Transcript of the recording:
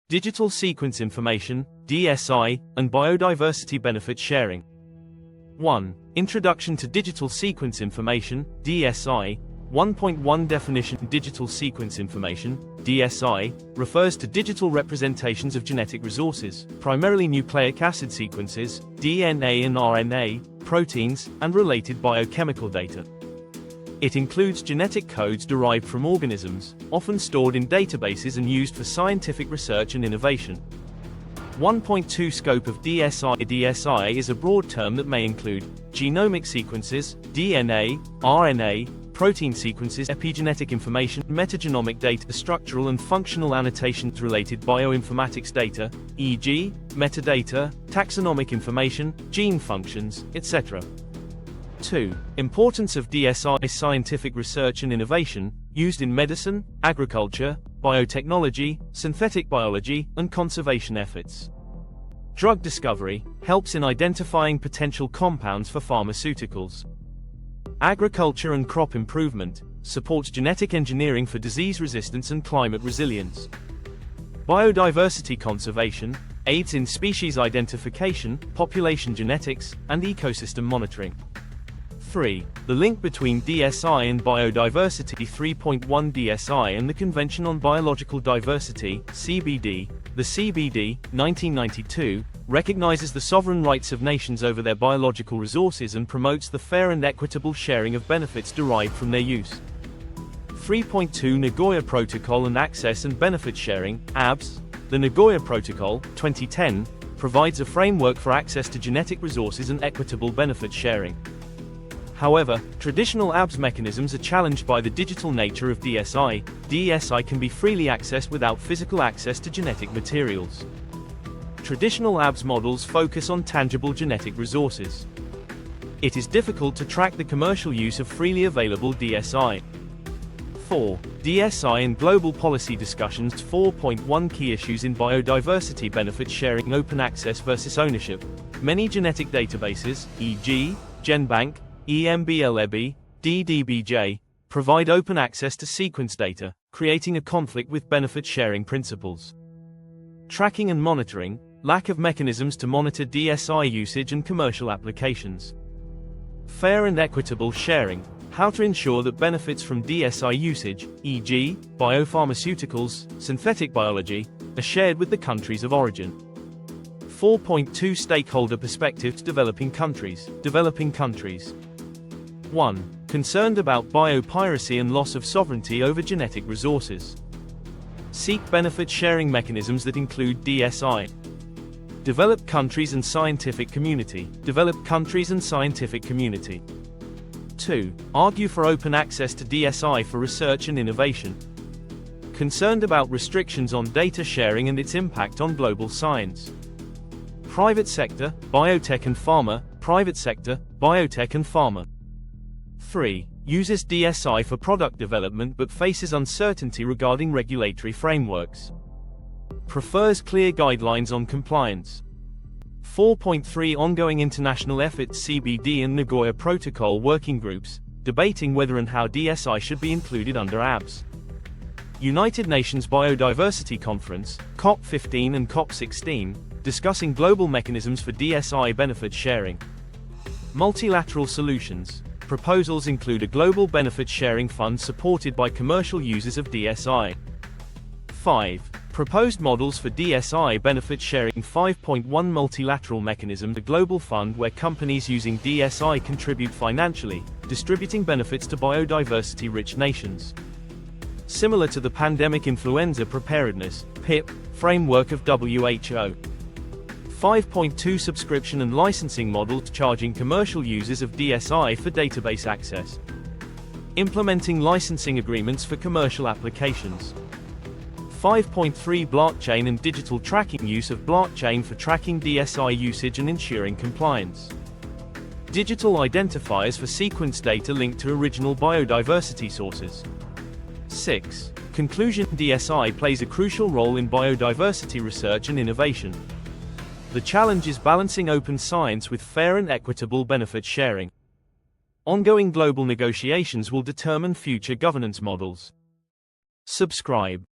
Digital Sequence Information, DSI, and Biodiversity Benefit Sharing. 1. Introduction to Digital Sequence Information, DSI. 1.1 Definition. Digital Sequence Information, DSI, refers to digital representations of genetic resources, primarily nucleic acid sequences, DNA and RNA, proteins, and related biochemical data. It includes genetic codes derived from organisms, often stored in databases and used for scientific research and innovation. 1.2 Scope of DSI. DSI is a broad term that may include genomic sequences, DNA, RNA, protein sequences, epigenetic information, metagenomic data, structural and functional annotations, related bioinformatics data, e.g., metadata, taxonomic information, gene functions, etc. 2. Importance of DSI. Scientific research and innovation, used in medicine, agriculture, biotechnology, synthetic biology, and conservation efforts. Drug discovery, helps in identifying potential compounds for pharmaceuticals. Agriculture and crop improvement, supports genetic engineering for disease resistance and climate resilience. Biodiversity conservation, aids in species identification, population genetics, and ecosystem monitoring. 3. The link between DSI and biodiversity. 3.1 DSI and the Convention on Biological Diversity, CBD. The CBD, 1992, recognizes the sovereign rights of nations over their biological resources and promotes the fair and equitable sharing of benefits derived from their use. 3.2 Nagoya Protocol and Access and Benefit Sharing, ABS. The Nagoya Protocol, 2010, provides a framework for access to genetic resources and equitable benefit sharing. However, traditional ABS mechanisms are challenged by the digital nature of DSI. DSI can be freely accessed without physical access to genetic materials. Traditional ABS models focus on tangible genetic resources. It is difficult to track the commercial use of freely available DSI. 4. DSI and global policy discussions. 4.1 Key issues in biodiversity benefit sharing. Open access versus ownership. Many genetic databases, e.g., GenBank, EMBL-EBI, DDBJ, provide open access to sequence data, creating a conflict with benefit sharing principles. Tracking and monitoring, lack of mechanisms to monitor DSI usage and commercial applications. Fair and equitable sharing, how to ensure that benefits from DSI usage, e.g., biopharmaceuticals, synthetic biology, are shared with the countries of origin. 4.2 Stakeholder perspectives. Developing countries. 1. Concerned about biopiracy and loss of sovereignty over genetic resources. Seek benefit sharing mechanisms that include DSI. Developed countries and scientific community. 2. Argue for open access to DSI for research and innovation. Concerned about restrictions on data sharing and its impact on global science. Private sector, biotech and pharma. Private sector, biotech and pharma. 3. Uses DSI for product development but faces uncertainty regarding regulatory frameworks. Prefers clear guidelines on compliance. 4.3 Ongoing international efforts. CBD and Nagoya Protocol working groups, debating whether and how DSI should be included under ABS. United Nations Biodiversity Conference, COP15 and COP16, discussing global mechanisms for DSI benefit sharing. Multilateral solutions. Proposals include a global benefit sharing fund supported by commercial users of DSI. 5. Proposed models for DSI benefit sharing. 5.1 Multilateral mechanism. A global fund where companies using DSI contribute financially, distributing benefits to biodiversity-rich nations. Similar to the Pandemic Influenza Preparedness (PIP) framework of WHO. 5.2 Subscription and licensing models. Charging commercial users of DSI for database access. Implementing licensing agreements for commercial applications. 5.3 Blockchain and digital tracking. Use of blockchain for tracking DSI usage and ensuring compliance. Digital identifiers for sequence data linked to original biodiversity sources. 6. Conclusion. DSI plays a crucial role in biodiversity research and innovation. The challenge is balancing open science with fair and equitable benefit sharing. Ongoing global negotiations will determine future governance models. Subscribe.